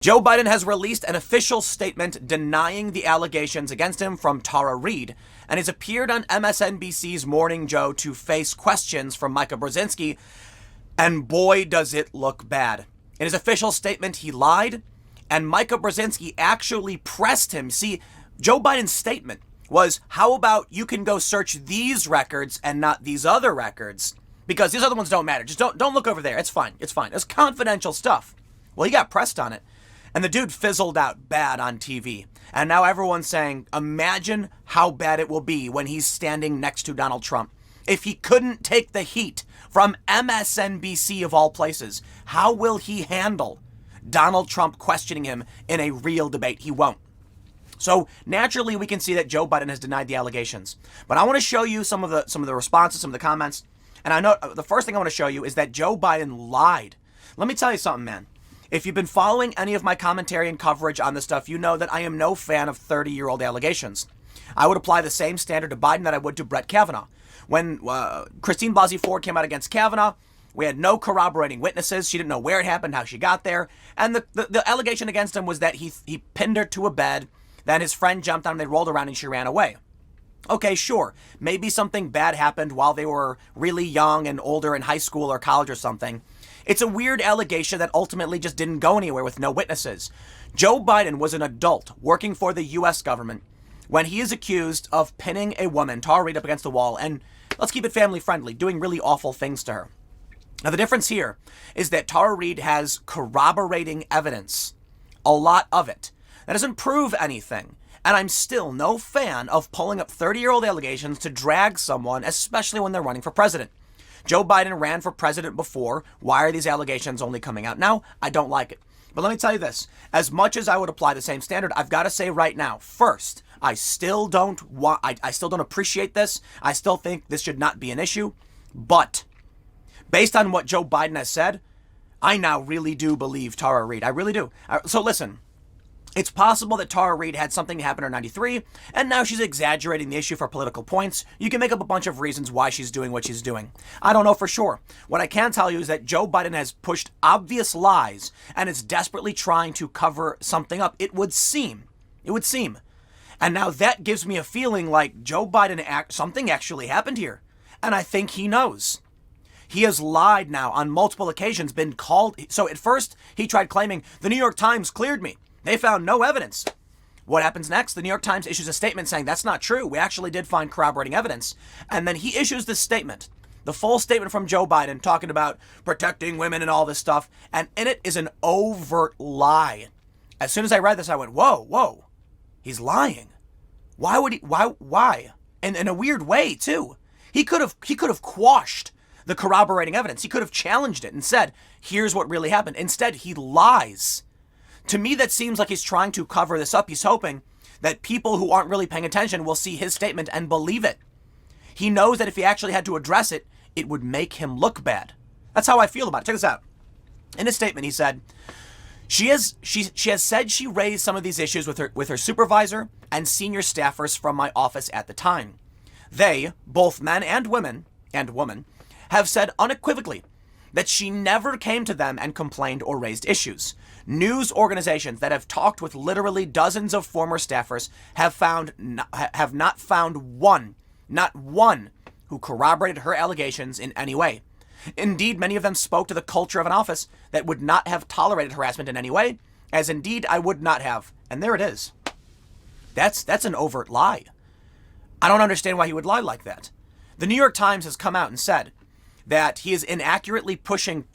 Joe Biden has released an official statement denying the allegations against him from Tara Reade, and has appeared on MSNBC's Morning Joe to face questions from Micah Brzezinski, and boy does it look bad. In his official statement, he lied, and Micah Brzezinski actually pressed him. See, Joe Biden's statement was, how about you can go search these records and not these other records, because these other ones don't matter. Just don't look over there. It's fine. It's fine. It's confidential stuff. Well, he got pressed on it. And the dude fizzled out bad on TV. And now everyone's saying, imagine how bad it will be when he's standing next to Donald Trump. If he couldn't take the heat from MSNBC of all places, how will he handle Donald Trump questioning him in a real debate? He won't. So naturally, we can see that Joe Biden has denied the allegations. But I want to show you some of the responses, some of the comments. And I know the first thing I want to show you is that Joe Biden lied. Let me tell you something, man. If you've been following any of my commentary and coverage on this stuff, you know that I am no fan of 30-year-old allegations. I would apply the same standard to Biden that I would to Brett Kavanaugh. When Christine Blasey Ford came out against Kavanaugh, we had no corroborating witnesses. She didn't know where it happened, how she got there. And the allegation against him was that he pinned her to a bed, then his friend jumped on him, they rolled around, and she ran away. Okay, sure. Maybe something bad happened while they were really young and older in high school or college or something. It's a weird allegation that ultimately just didn't go anywhere with no witnesses. Joe Biden was an adult working for the U.S. government when he is accused of pinning a woman, Tara Reade, up against the wall, and let's keep it family friendly, doing really awful things to her. Now, the difference here is that Tara Reade has corroborating evidence, a lot of it. That doesn't prove anything. And I'm still no fan of pulling up 30-year-old allegations to drag someone, especially when they're running for president. Joe Biden ran for president before. Why are these allegations only coming out now? I don't like it. But let me tell you this. As much as I would apply the same standard, I've got to say right now, first, I still don't appreciate this. I still think this should not be an issue. But based on what Joe Biden has said, I now really do believe Tara Reade. I really do. So listen. It's possible that Tara Reade had something happen in her 93, and now she's exaggerating the issue for political points. You can make up a bunch of reasons why she's doing what she's doing. I don't know for sure. What I can tell you is that Joe Biden has pushed obvious lies and is desperately trying to cover something up. It would seem. And now that gives me a feeling like Joe Biden, something actually happened here. And I think he knows. He has lied now on multiple occasions, been called. So at first, he tried claiming, the New York Times cleared me. They found no evidence. What happens next? The New York Times issues a statement saying that's not true. We actually did find corroborating evidence. And then he issues this statement, the full statement from Joe Biden talking about protecting women and all this stuff. And in it is an overt lie. As soon as I read this, I went, whoa, he's lying. Why would he? Why? And in a weird way, too. He could have quashed the corroborating evidence. He could have challenged it and said, here's what really happened. Instead, he lies. To me, that seems like he's trying to cover this up. He's hoping that people who aren't really paying attention will see his statement and believe it. He knows that if he actually had to address it, it would make him look bad. That's how I feel about it. Check this out. In his statement, he said, she has said she raised some of these issues with her supervisor and senior staffers from my office at the time. They, both men and women, have said unequivocally that she never came to them and complained or raised issues. News organizations that have talked with literally dozens of former staffers have not found not one, who corroborated her allegations in any way. Indeed, many of them spoke to the culture of an office that would not have tolerated harassment in any way, as indeed I would not have. And there it is. That's an overt lie. I don't understand why he would lie like that. The New York Times has come out and said that he is inaccurately pushing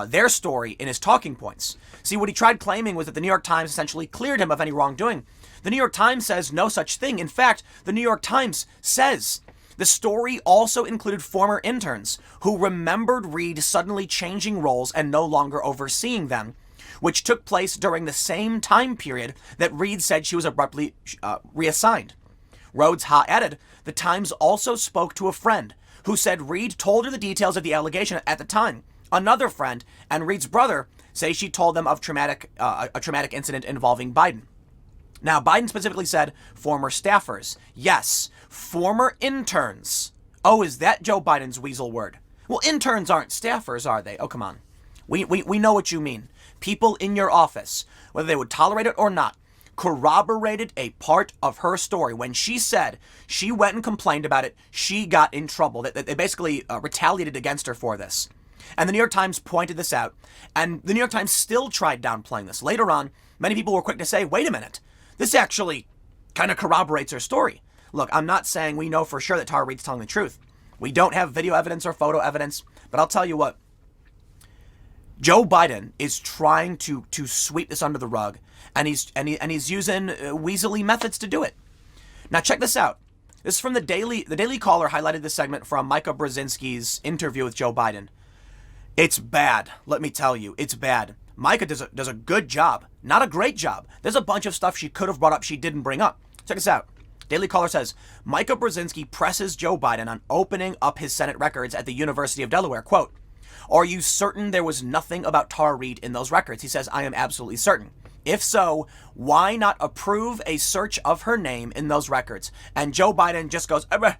their story in his talking points. See, what he tried claiming was that the New York Times essentially cleared him of any wrongdoing. The New York Times says no such thing. In fact, the New York Times says the story also included former interns who remembered Reade suddenly changing roles and no longer overseeing them, which took place during the same time period that Reade said she was abruptly reassigned. Rhodes Ha added, the Times also spoke to a friend who said Reade told her the details of the allegation at the time. Another friend and Reade's brother say she told them of a traumatic incident involving Biden. Now, Biden specifically said former staffers. Yes, former interns. Oh, is that Joe Biden's weasel word? Well, interns aren't staffers, are they? Oh, come on. We know what you mean. people in your office, whether they would tolerate it or not, corroborated a part of her story. When she said she went and complained about it, she got in trouble. They basically retaliated against her for this. And the New York Times pointed this out, and the New York Times still tried downplaying this. Later on, many people were quick to say, wait a minute, this actually kind of corroborates her story. Look, I'm not saying we know for sure that Tara Reade's telling the truth. We don't have video evidence or photo evidence, but I'll tell you what, Joe Biden is trying to sweep this under the rug, and he's using weaselly methods to do it. Now check this out. This is from the Daily Caller highlighted this segment from Micah Brzezinski's interview with Joe Biden. It's bad. Let me tell you, it's bad. Micah does a good job, not a great job. There's a bunch of stuff she could have brought up she didn't bring up. Check this out. Daily Caller says, Micah Brzezinski presses Joe Biden on opening up his Senate records at the University of Delaware. Quote, are you certain there was nothing about Tara Reade in those records? He says, I am absolutely certain. If so, why not approve a search of her name in those records? And Joe Biden just goes, I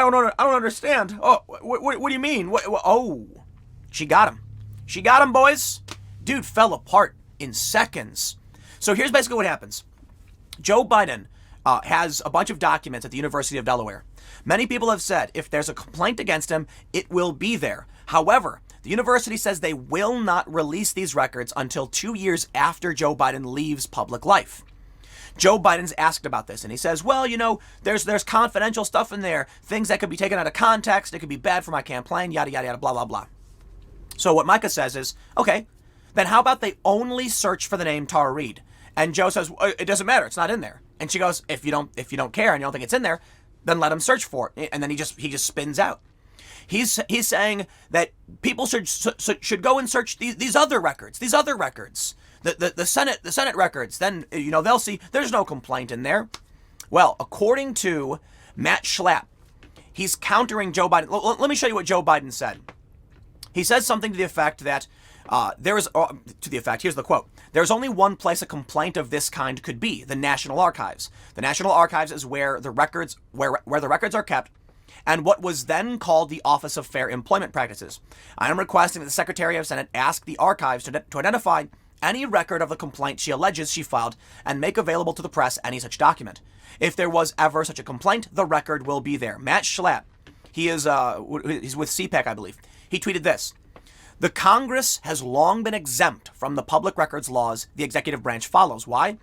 don't understand. Oh, what do you mean? Oh, she got him. She got him, boys. Dude fell apart in seconds. So here's basically what happens. Joe Biden has a bunch of documents at the University of Delaware. Many people have said if there's a complaint against him, it will be there. However, the university says they will not release these records until 2 years after Joe Biden leaves public life. Joe Biden's asked about this, and he says, well, you know, there's confidential stuff in there, things that could be taken out of context, it could be bad for my campaign, yada, yada, yada, blah, blah, blah. So what Micah says is, okay, then how about they only search for the name Tara Reade? And Joe says, well, it doesn't matter, it's not in there. And she goes, if you don't care and you don't think it's in there, then let him search for it. And then he just spins out. He's saying that people should go and search these other records, the Senate records. Then, you know, they'll see there's no complaint in there. Well, according to Matt Schlapp, he's countering Joe Biden. Let me show you what Joe Biden said. He says something to the effect that here's the quote. There's only one place a complaint of this kind could be, the National Archives. The National Archives is where the records are kept, and what was then called the Office of Fair Employment Practices. I am requesting that the Secretary of Senate ask the archives to identify any record of the complaint she alleges she filed and make available to the press any such document. If there was ever such a complaint, the record will be there. Matt Schlapp, he's with CPAC, I believe. He tweeted this. The Congress has long been exempt from the public records laws the executive branch follows. Why?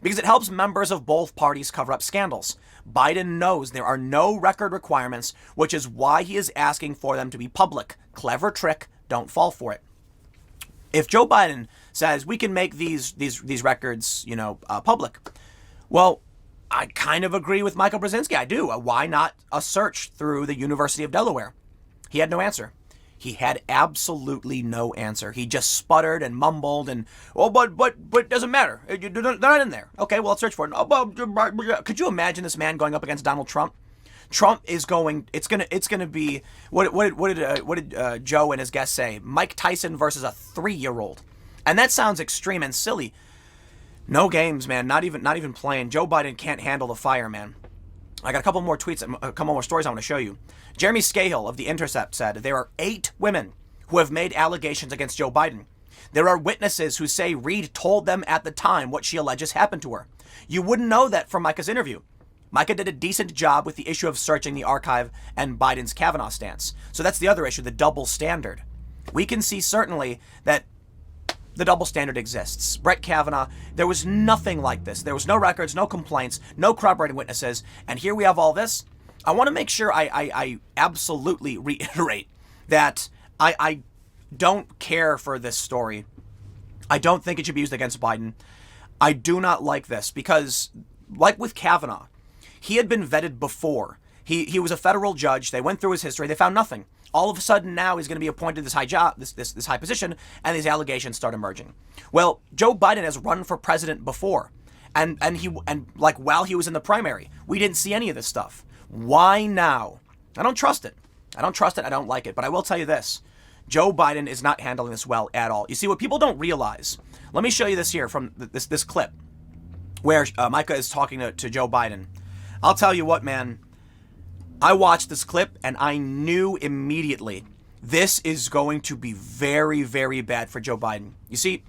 Because it helps members of both parties cover up scandals. Biden knows there are no record requirements, which is why he is asking for them to be public. Clever trick, don't fall for it. If Joe Biden says we can make these records, public, well, I kind of agree with Michael Brzezinski. I do. Why not a search through the University of Delaware? He had no answer. He had absolutely no answer. He just sputtered and mumbled and, but it doesn't matter. They're not in there. Okay, well, let's search for it. Could you imagine this man going up against Donald Trump? Trump is going. It's gonna be what did Joe and his guest say? Mike Tyson versus a 3-year-old, and that sounds extreme and silly. No games, man. Not even playing. Joe Biden can't handle the fire, man. I got a couple more tweets, a couple more stories I want to show you. Jeremy Scahill of The Intercept said there are 8 women who have made allegations against Joe Biden. There are witnesses who say Reade told them at the time what she alleges happened to her. You wouldn't know that from Micah's interview. Micah did a decent job with the issue of searching the archive and Biden's Kavanaugh stance. So that's the other issue, the double standard. We can see certainly that the double standard exists. Brett Kavanaugh, there was nothing like this. There was no records, no complaints, no corroborating witnesses, and here we have all this. I want to make sure I absolutely reiterate that I don't care for this story. I don't think it should be used against Biden. I do not like this because, like with Kavanaugh, he had been vetted before. He was a federal judge. They went through his history. They found nothing. All of a sudden now he's going to be appointed this high job, this high position, and these allegations start emerging. Well, Joe Biden has run for president before, and while he was in the primary, we didn't see any of this stuff. Why now? I don't trust it. I don't like it. But I will tell you this. Joe Biden is not handling this well at all. You see, what people don't realize, let me show you this here from this clip where Micah is talking to Joe Biden. I'll tell you what, man. I watched this clip and I knew immediately this is going to be very, very bad for Joe Biden. You see,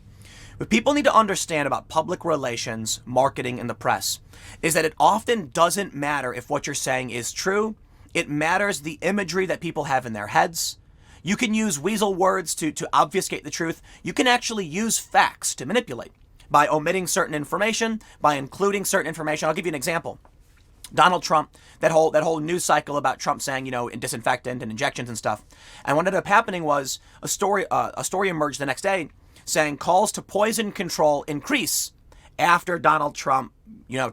What people need to understand about public relations, marketing, and the press is that it often doesn't matter if what you're saying is true. It matters the imagery that people have in their heads. You can use weasel words to obfuscate the truth. You can actually use facts to manipulate by omitting certain information, by including certain information. I'll give you an example. Donald Trump, that whole news cycle about Trump saying, disinfectant and injections and stuff. And what ended up happening was a story emerged the next day saying calls to poison control increase after Donald Trump,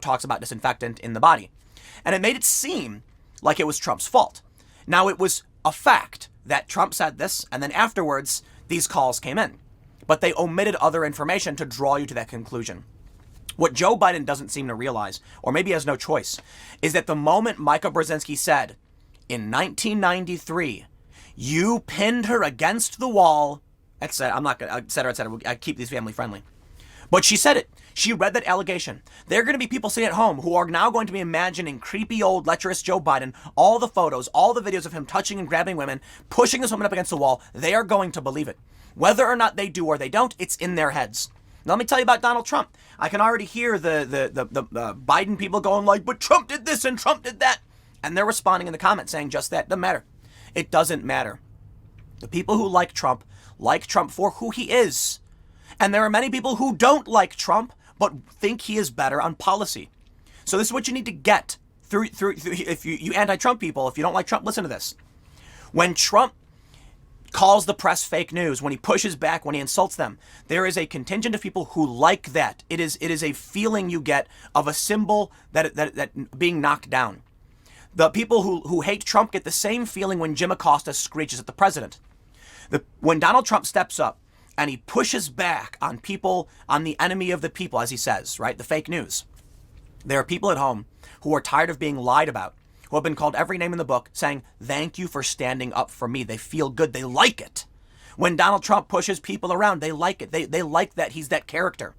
talks about disinfectant in the body. And it made it seem like it was Trump's fault. Now, it was a fact that Trump said this, and then afterwards, these calls came in. But they omitted other information to draw you to that conclusion. What Joe Biden doesn't seem to realize, or maybe has no choice, is that the moment Micah Brzezinski said, in 1993, you pinned her against the wall, etc. I'm not going to, etc. I keep these family friendly. But she said it. She read that allegation. There are going to be people sitting at home who are now going to be imagining creepy old lecherous Joe Biden, all the photos, all the videos of him touching and grabbing women, pushing this woman up against the wall. They are going to believe it. Whether or not they do or they don't, it's in their heads. Now, let me tell you about Donald Trump. I can already hear the Biden people going like, but Trump did this and Trump did that. And they're responding in the comments saying just that. Doesn't matter. It doesn't matter. The people who like Trump for who he is. And there are many people who don't like Trump, but think he is better on policy. So this is what you need to get through if you anti-Trump people, if you don't like Trump, listen to this. When Trump calls the press fake news, when he pushes back, when he insults them, there is a contingent of people who like that. It is a feeling you get of a symbol that being knocked down. The people who hate Trump get the same feeling when Jim Acosta screeches at the president. When Donald Trump steps up and he pushes back on people, on the enemy of the people, as he says, right, the fake news, there are people at home who are tired of being lied about, who have been called every name in the book, saying, thank you for standing up for me. They feel good. They like it. When Donald Trump pushes people around, they like it. They like that he's that character.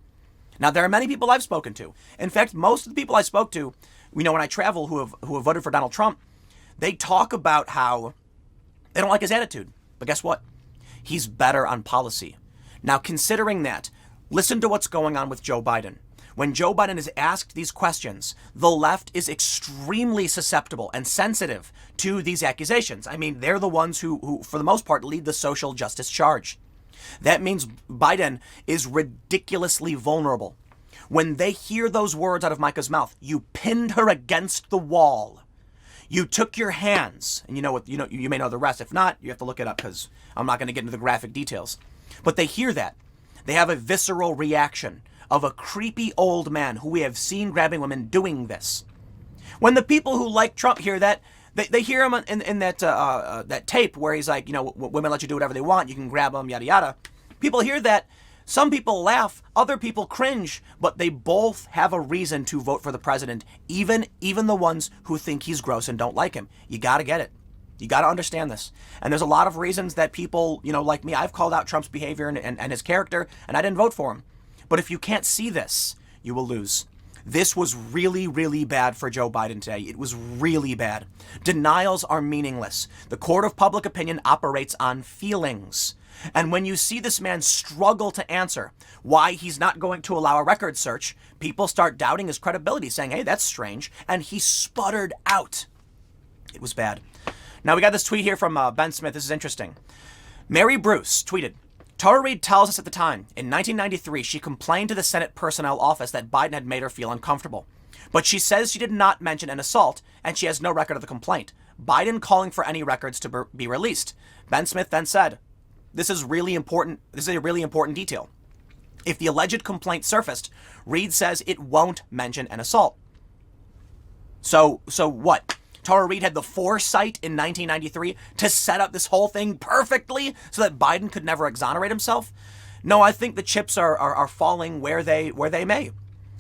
Now, there are many people I've spoken to. In fact, most of the people I spoke to, when I travel who have voted for Donald Trump, they talk about how they don't like his attitude. But guess what? He's better on policy. Now, considering that, listen to what's going on with Joe Biden. When Joe Biden is asked these questions, the left is extremely susceptible and sensitive to these accusations. I mean, they're the ones who, for the most part, lead the social justice charge. That means Biden is ridiculously vulnerable. When they hear those words out of Micah's mouth, you pinned her against the wall. You took your hands, and you may know the rest. If not, you have to look it up because I'm not going to get into the graphic details. But they hear that. They have a visceral reaction of a creepy old man who we have seen grabbing women doing this. When the people who like Trump hear that, they hear him in that tape where he's like, women let you do whatever they want, you can grab them, yada yada. People hear that. Some people laugh, other people cringe, but they both have a reason to vote for the president, even the ones who think he's gross and don't like him. You got to get it. You got to understand this. And there's a lot of reasons that people, like me, I've called out Trump's behavior and his character, and I didn't vote for him. But if you can't see this, you will lose. This was really, really bad for Joe Biden today. It was really bad. Denials are meaningless. The court of public opinion operates on feelings. And when you see this man struggle to answer why he's not going to allow a record search, people start doubting his credibility, saying, hey, that's strange. And he sputtered out. It was bad. Now, we got this tweet here from Ben Smith. This is interesting. Mary Bruce tweeted, Tara Reid tells us at the time, in 1993, she complained to the Senate Personnel Office that Biden had made her feel uncomfortable. But she says she did not mention an assault, and she has no record of the complaint. Biden calling for any records to be released. Ben Smith then said, this is really important. This is a really important detail. If the alleged complaint surfaced, Reid says it won't mention an assault. So what? Tara Reid had the foresight in 1993 to set up this whole thing perfectly so that Biden could never exonerate himself? No, I think the chips are falling where they may.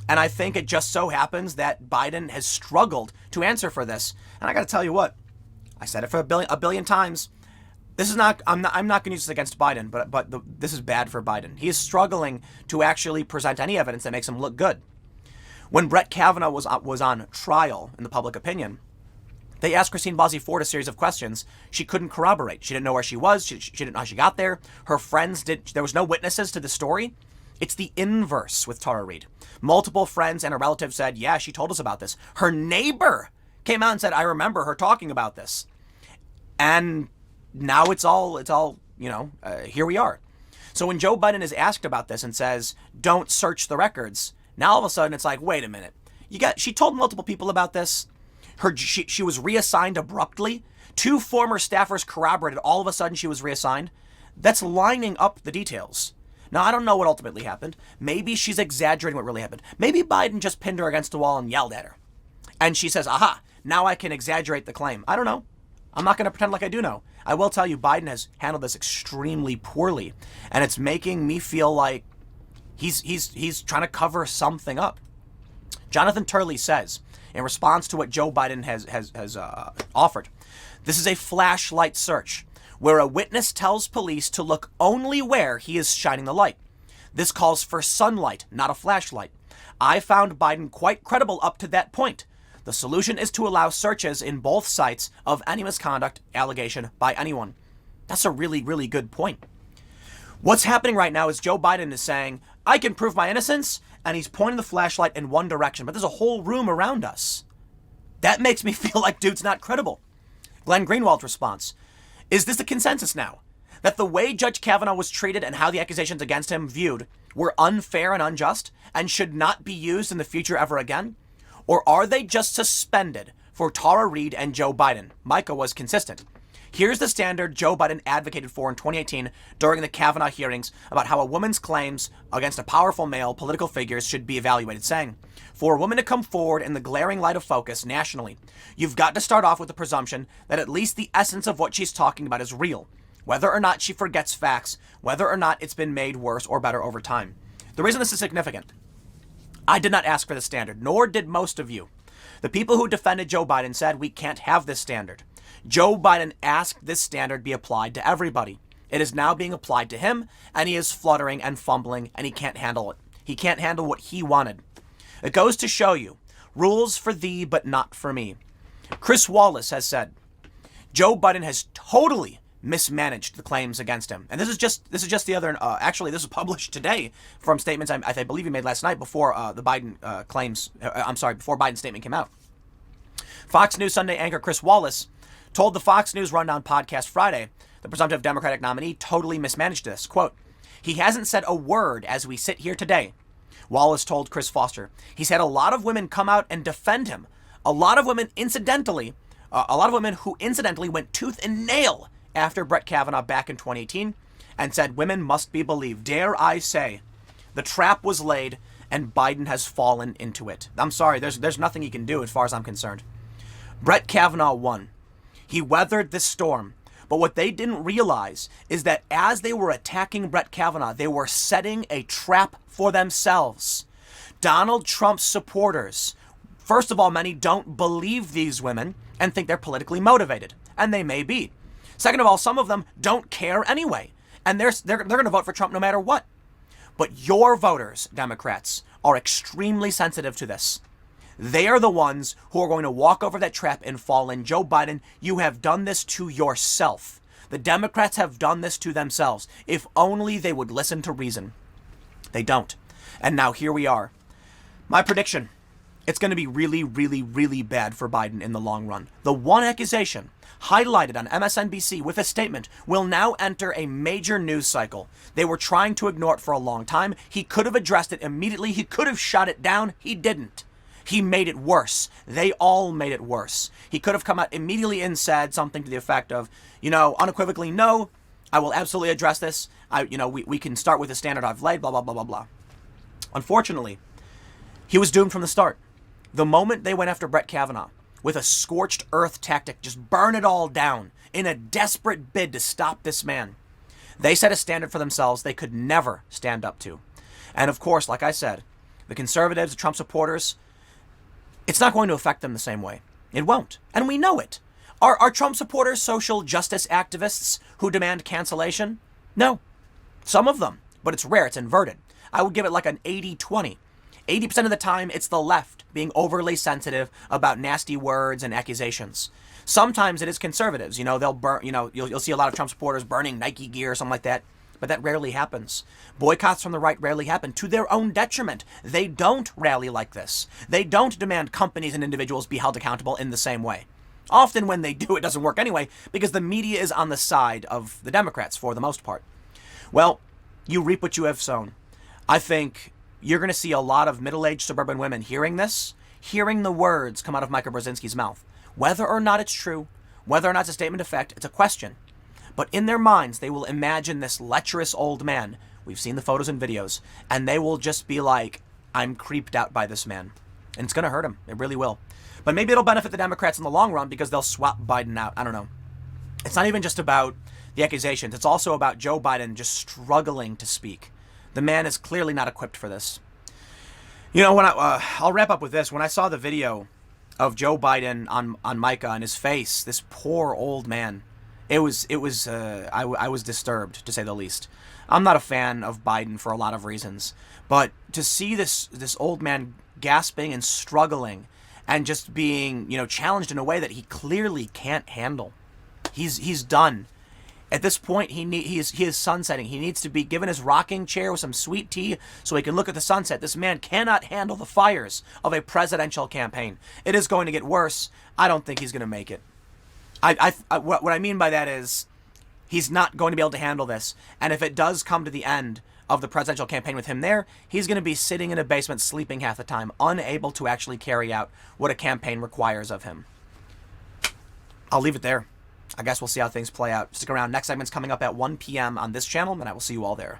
And I think it just so happens that Biden has struggled to answer for this. And I got to tell you what, I said it for a billion times. This is not. I'm not going to use this against Biden, but this is bad for Biden. He is struggling to actually present any evidence that makes him look good. When Brett Kavanaugh was on trial in the public opinion, they asked Christine Blasey Ford a series of questions. She couldn't corroborate. She didn't know where she was. She didn't know how she got there. Her friends did. There was no witnesses to the story. It's the inverse with Tara Reade. Multiple friends and a relative said, yeah, she told us about this. Her neighbor came out and said, I remember her talking about this. And now it's all here we are. So when Joe Biden is asked about this and says, don't search the records, now all of a sudden it's like, wait a minute. She told multiple people about this. She was reassigned abruptly. 2 former staffers corroborated. All of a sudden she was reassigned. That's lining up the details. Now, I don't know what ultimately happened. Maybe she's exaggerating what really happened. Maybe Biden just pinned her against the wall and yelled at her. And she says, aha, now I can exaggerate the claim. I don't know. I'm not going to pretend like I do know. I will tell you, Biden has handled this extremely poorly. And it's making me feel like he's trying to cover something up. Jonathan Turley says, in response to what Joe Biden has offered, this is a flashlight search, where a witness tells police to look only where he is shining the light. This calls for sunlight, not a flashlight. I found Biden quite credible up to that point. The solution is to allow searches in both sites of any misconduct allegation by anyone. That's a really, really good point. What's happening right now is Joe Biden is saying, I can prove my innocence, and he's pointing the flashlight in one direction, but there's a whole room around us. That makes me feel like dude's not credible. Glenn Greenwald's response, is this the consensus now? That the way Judge Kavanaugh was treated and how the accusations against him viewed were unfair and unjust and should not be used in the future ever again? Or are they just suspended for Tara Reade and Joe Biden? Micah was consistent. Here's the standard Joe Biden advocated for in 2018 during the Kavanaugh hearings about how a woman's claims against a powerful male political figures should be evaluated, saying, for a woman to come forward in the glaring light of focus nationally, you've got to start off with the presumption that at least the essence of what she's talking about is real, whether or not she forgets facts, whether or not it's been made worse or better over time. The reason this is significant, I did not ask for this standard, nor did most of you. The people who defended Joe Biden said we can't have this standard. Joe Biden asked this standard be applied to everybody. It is now being applied to him, and he is fluttering and fumbling, and he can't handle it. He can't handle what he wanted. It goes to show you, rules for thee, but not for me. Chris Wallace has said, Joe Biden has totally mismanaged the claims against him. And this is just the other, actually, this was published today from statements I believe he made last night before the Biden before Biden's statement came out. Fox News Sunday anchor Chris Wallace told the Fox News Rundown podcast Friday the presumptive Democratic nominee totally mismanaged this. Quote, he hasn't said a word as we sit here today. Wallace told Chris Foster. He's had a lot of women come out and defend him. A lot of women who incidentally went tooth and nail after Brett Kavanaugh back in 2018 and said women must be believed. Dare I say, the trap was laid and Biden has fallen into it. I'm sorry, there's nothing he can do as far as I'm concerned. Brett Kavanaugh won. He weathered this storm. But what they didn't realize is that as they were attacking Brett Kavanaugh, they were setting a trap for themselves. Donald Trump's supporters, first of all, many don't believe these women and think they're politically motivated, and they may be. Second of all, some of them don't care anyway, and they're going to vote for Trump no matter what. But your voters, Democrats, are extremely sensitive to this. They are the ones who are going to walk over that trap and fall in. Joe Biden, you have done this to yourself. The Democrats have done this to themselves. If only they would listen to reason. They don't. And now here we are. My prediction, it's going to be really, really, really bad for Biden in the long run. The one accusation highlighted on MSNBC with a statement will now enter a major news cycle. They were trying to ignore it for a long time. He could have addressed it immediately. He could have shut it down. He didn't. He made it worse. They all made it worse. He could have come out immediately and said something to the effect of, unequivocally, no, I will absolutely address this. We can start with the standard I've laid, blah, blah, blah, blah, blah. Unfortunately, he was doomed from the start. The moment they went after Brett Kavanaugh with a scorched earth tactic, just burn it all down in a desperate bid to stop this man, they set a standard for themselves they could never stand up to. And of course, like I said, the conservatives, the Trump supporters, it's not going to affect them the same way. It won't. And we know it. Are Trump supporters social justice activists who demand cancellation? No. Some of them. But it's rare. It's inverted. I would give it like an 80-20. 80% of the time, it's the left being overly sensitive about nasty words and accusations. Sometimes it is conservatives. They'll burn, you'll see a lot of Trump supporters burning Nike gear or something like that. But that rarely happens. Boycotts from the right rarely happen to their own detriment. They don't rally like this. They don't demand companies and individuals be held accountable in the same way. Often when they do, it doesn't work anyway, because the media is on the side of the Democrats for the most part. Well, you reap what you have sown. I think you're going to see a lot of middle-aged suburban women hearing this, hearing the words come out of Micah Brzezinski's mouth. Whether or not it's true, whether or not it's a statement of fact, it's a question. But in their minds, they will imagine this lecherous old man. We've seen the photos and videos. And they will just be like, I'm creeped out by this man. And it's going to hurt him. It really will. But maybe it'll benefit the Democrats in the long run because they'll swap Biden out. I don't know. It's not even just about the accusations. It's also about Joe Biden just struggling to speak. The man is clearly not equipped for this. You know, when I'll wrap up with this. When I saw the video of Joe Biden on Micah and his face, this poor old man, I was disturbed, to say the least. I'm not a fan of Biden for a lot of reasons, but to see this old man gasping and struggling and just being, challenged in a way that he clearly can't handle. He's done. At this point, he is sunsetting. He needs to be given his rocking chair with some sweet tea so he can look at the sunset. This man cannot handle the fires of a presidential campaign. It is going to get worse. I don't think he's going to make it. What I mean by that is he's not going to be able to handle this. And if it does come to the end of the presidential campaign with him there, he's going to be sitting in a basement sleeping half the time, unable to actually carry out what a campaign requires of him. I'll leave it there. I guess we'll see how things play out. Stick around. Next segment's coming up at 1 p.m. on this channel, and I will see you all there.